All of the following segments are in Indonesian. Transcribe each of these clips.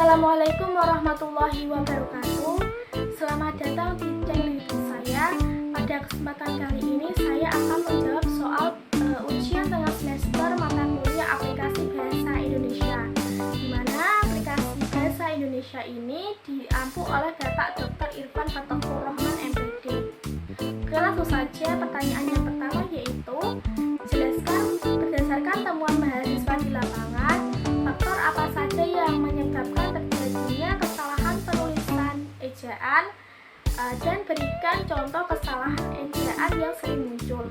Assalamualaikum warahmatullahi wabarakatuh. Selamat datang di channel YouTube saya. Pada kesempatan kali ini saya akan menjawab soal ujian tengah semester mata kuliah aplikasi bahasa Indonesia, di mana aplikasi bahasa Indonesia ini diampu oleh Bapak Dr. Irfan Fatahur Rahman MPD. Oke, langsung saja pertanyaan yang pertama, yaitu jelaskan berdasarkan temuan mahasiswa di lapangan faktor apa saja yang menyebabkan terjadinya kesalahan penulisan ejaan dan berikan contoh kesalahan ejaan yang sering muncul.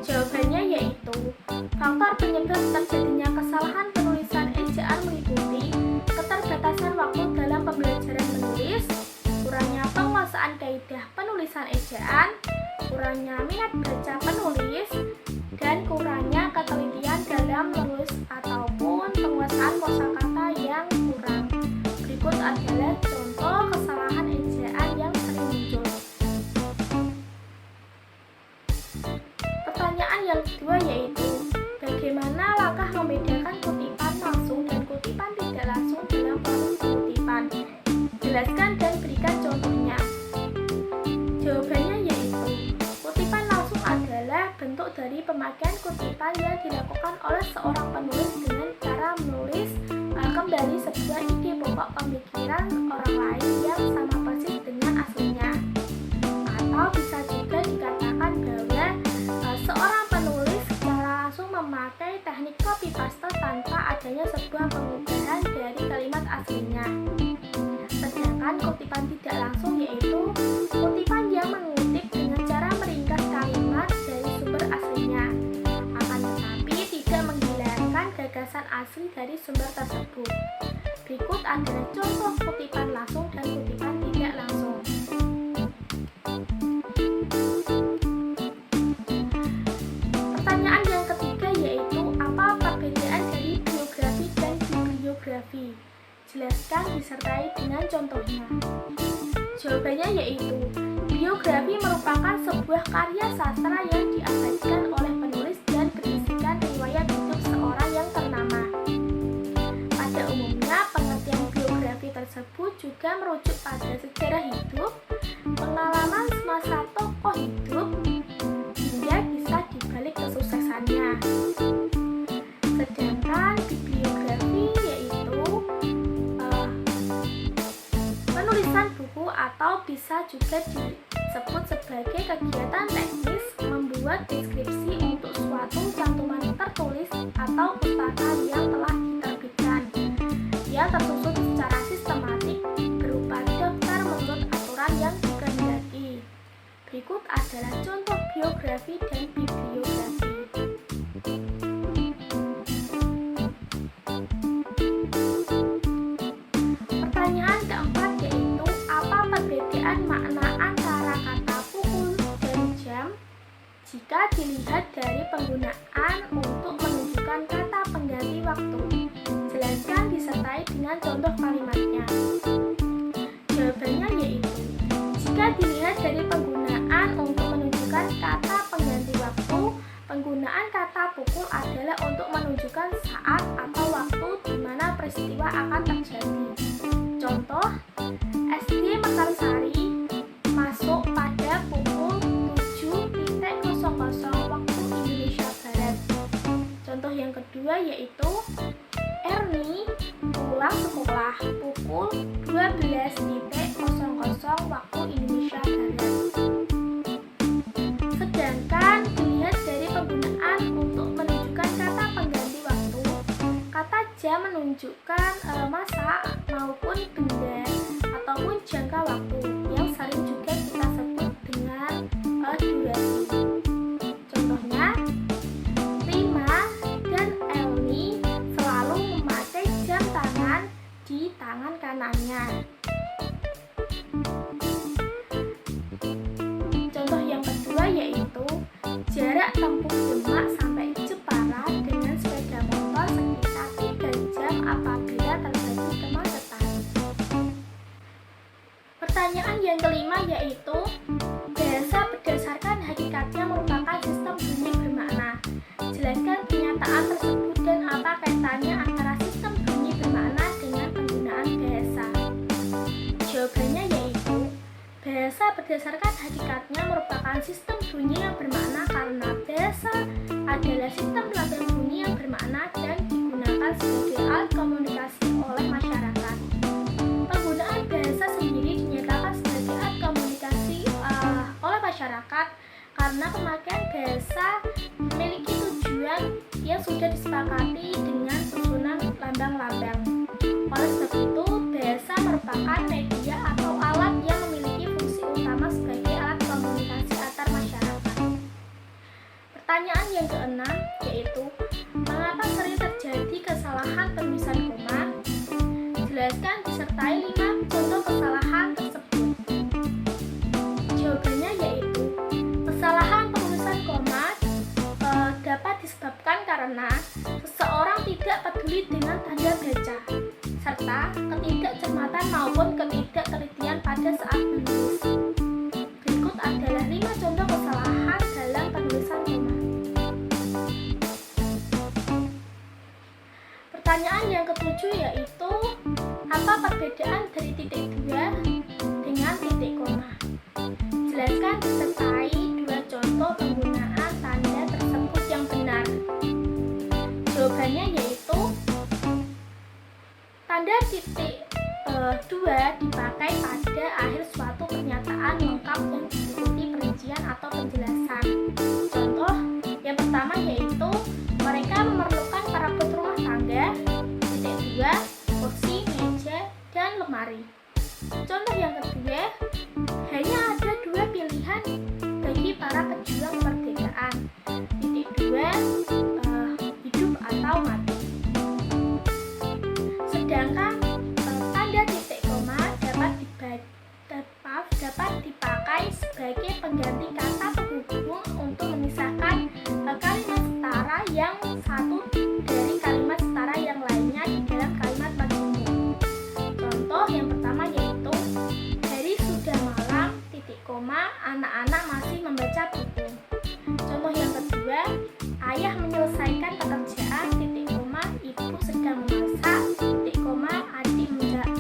Jawabannya yaitu faktor penyebab terjadinya kesalahan penulisan ejaan meliputi keterbatasan waktu dalam pembelajaran menulis, kurangnya penguasaan kaidah penulisan ejaan, kurangnya minat baca penulis, dan kurangnya ketelitian dalam menulis ataupun penguasaan kosakata yang kurang. Berikut adalah contoh kesalahan ejaan yang sering muncul. Pertanyaan yang kedua yaitu, bagaimana langkah membedakan kutipan langsung dan kutipan tidak langsung dalam proses kutipan? Jelaskan dan berikan contohnya. Jawabannya yaitu, kutipan langsung adalah bentuk dari pemakaian kutipan yang dilakukan oleh seorang penulis dengan cara menulis kembali sebuah ide pokok pemikiran orang lain yang sama persis dengan aslinya. Atau bisa juga dikatakan bahwa seorang penulis secara langsung memakai teknik copy paste tanpa adanya sebuah pengubahan dari kalimat aslinya. Sedangkan kutipan tidak langsung yaitu kutipan yang mengutip dengan cara meringkas kalimat dari sumber aslinya, akan tetapi tidak menghilangkan gagasan asli dari sumber tersebut. Berikut adalah contoh kutipan langsung dan kutipan tidak langsung. Pertanyaan yang ketiga yaitu, apa perbedaan dari biografi dan bibliografi? Jelaskan disertai dengan contohnya. Jawabannya yaitu, biografi merupakan sebuah karya sastra yang diabadikan oleh penulis dan berisikan riwayat hidup seorang yang ternama. Pada umumnya, pengertian biografi tersebut juga merujuk pada sejarah hidup, pengalaman semasa tokoh hidup, hingga kisah di balik kesuksesannya. Sedangkan bibliografi yaitu penulisan buku atau bisa juga disebut sebagai kegiatan teknis membuat deskripsi untuk suatu cantuman tertulis atau pustaka yang telah diterbitkan, yang tersusun secara sistematik berupa daftar menurut aturan yang dikehendaki. Berikut adalah contoh biografi dan bibliografi. Pertanyaan keempat yaitu, apa perbedaan makna antara kata pukul dan jam jika dilihat dari penggunaan untuk menunjukkan kata pengganti waktu? Jelaskan disertai dengan contoh kalimatnya. Jawabannya yaitu, jika dilihat dari penggunaan untuk menunjukkan kata pengganti waktu, penggunaan kata pukul adalah untuk menunjukkan saat atau waktu di mana peristiwa akan terjadi. Contoh, SD Mekarsari masuk pada pukul 7.00 waktu Indonesia Barat. Contoh yang kedua yaitu, Erni pulang sekolah pukul 12.00 waktu Indonesia Barat. Sedangkan dilihat dari penggunaan untuk menunjukkan kata pengganti waktu, kata jam menunjukkan masa maupun benda ataupun jangka waktu yang sering juga kita sebut dengan durasi. Contohnya, Rima dan Elni selalu memakai jam tangan di tangan kanannya. Contoh yang kedua yaitu, jarak tempuh Demak sampai Jepara dengan sepeda motor sekitar 3 jam apabila terjadi kemacetan. Pertanyaan yang kelima yaitu, bahasa berdasarkan hakikatnya merupakan sistem bunyi bermakna. Jelaskan pernyataan tersebut dan apa kaitannya antara sistem bunyi bermakna dengan penggunaan Bahasa berdasarkan hakikatnya merupakan sistem bunyi yang bermakna karena bahasa adalah sistem lambang bunyi yang bermakna dan digunakan sebagai alat komunikasi oleh masyarakat. Penggunaan bahasa sendiri dinyatakan sebagai alat komunikasi oleh masyarakat karena pemakaian bahasa memiliki tujuan yang sudah disepakati dengan susunan lambang-lambang. Oleh sebab itu, bahasa merupakan media atau alat yang memiliki fungsi utama sebagai alat komunikasi antar masyarakat. Pertanyaan yang keenam yaitu, mengapa sering terjadi kesalahan penulisan koma? Jelaskan disertai 5 contoh kesalahan tersebut. Jawabannya yaitu, kesalahan penulisan koma dapat disebabkan karena seseorang tidak peduli dengan tanda baca, serta ketidakcermatan maupun ketidaktelitian pada saat menulis. Berikut adalah 5 contoh kesalahan dalam penulisan koma. Pertanyaan yang ketujuh yaitu, apa perbedaan dari titik 2 dengan titik koma? Jelaskan disertai 2 contoh penggunaan tanda tersebut yang benar. Jawabannya yaitu, tanda titik 2 dipakai pada akhir suatu pernyataan lengkap yang diikuti perincian atau penjelasan. Contoh yang pertama yaitu, mereka memerlukan perabot rumah tangga, titik 2, kursi, meja, dan lemari. Contoh yang kedua, hanya ada 2 pilihan bagi para pejuang kemerdekaan, titik 2, hidup atau mati. Sedangkan tanda titik koma dapat dipakai sebagai pengganti kata penghubung untuk memisahkan kalimat setara yang satu dari kalimat setara yang lainnya di dalam kalimat majemuk. Contoh yang pertama yaitu, hari sudah malam, titik koma, anak-anak masih membaca buku. Contoh yang kedua, ayah menyelesaikan pekerjaan, titik koma, ibu sedang memasak, titik koma, adik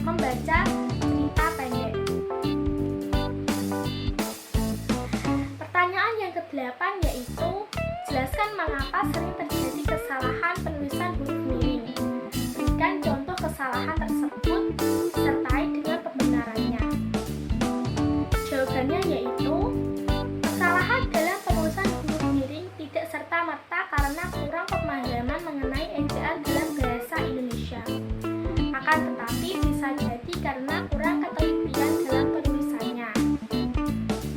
membaca cerita pendek. Pertanyaan yang ke-8 yaitu, jelaskan mengapa sering terjadi kesalahan penulisan huruf miring. Berikan contoh kesalahan tersebut disertai dengan pembenarannya. Jawabannya yaitu, kesalahan dalam penulisan huruf miring tidak serta-merta karena kurang pemahaman mengenai ejaan dalam bahasa Indonesia. Akan tetapi bisa jadi karena kurang ketelitian dalam penulisannya.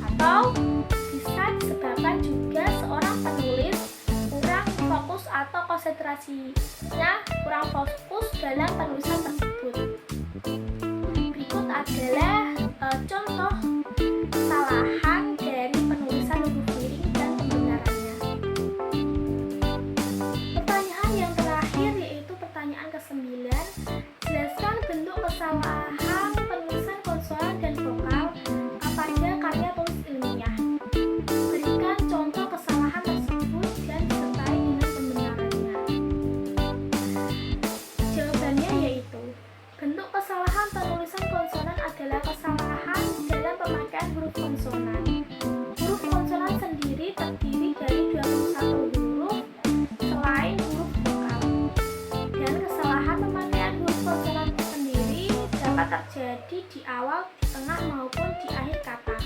Atau bisa disebabkan juga seorang penulis kurang fokus atau konsentrasinya kurang fokus dalam penulisan tersebut. Berikut adalah contoh kesalahan dari penulisan huruf miring dan pembenarannya. Pertanyaan yang terakhir yaitu pertanyaan ke-9. Jelaskan bentuk kesalahan penulisan konsonan dan vokal pada karya tulis ilmiah. Berikan contoh kesalahan tersebut dan disertai dengan pembenarannya. Jawabannya yaitu, bentuk kesalahan penulisan konsonan adalah kesalahan dalam pemakaian huruf konsonan. Huruf konsonan sendiri terdiri dari 21 huruf selain huruf vokal. Dan kesalahan pemakaian huruf konsonan sendiri dapat terjadi di awal, di tengah maupun di akhir kata.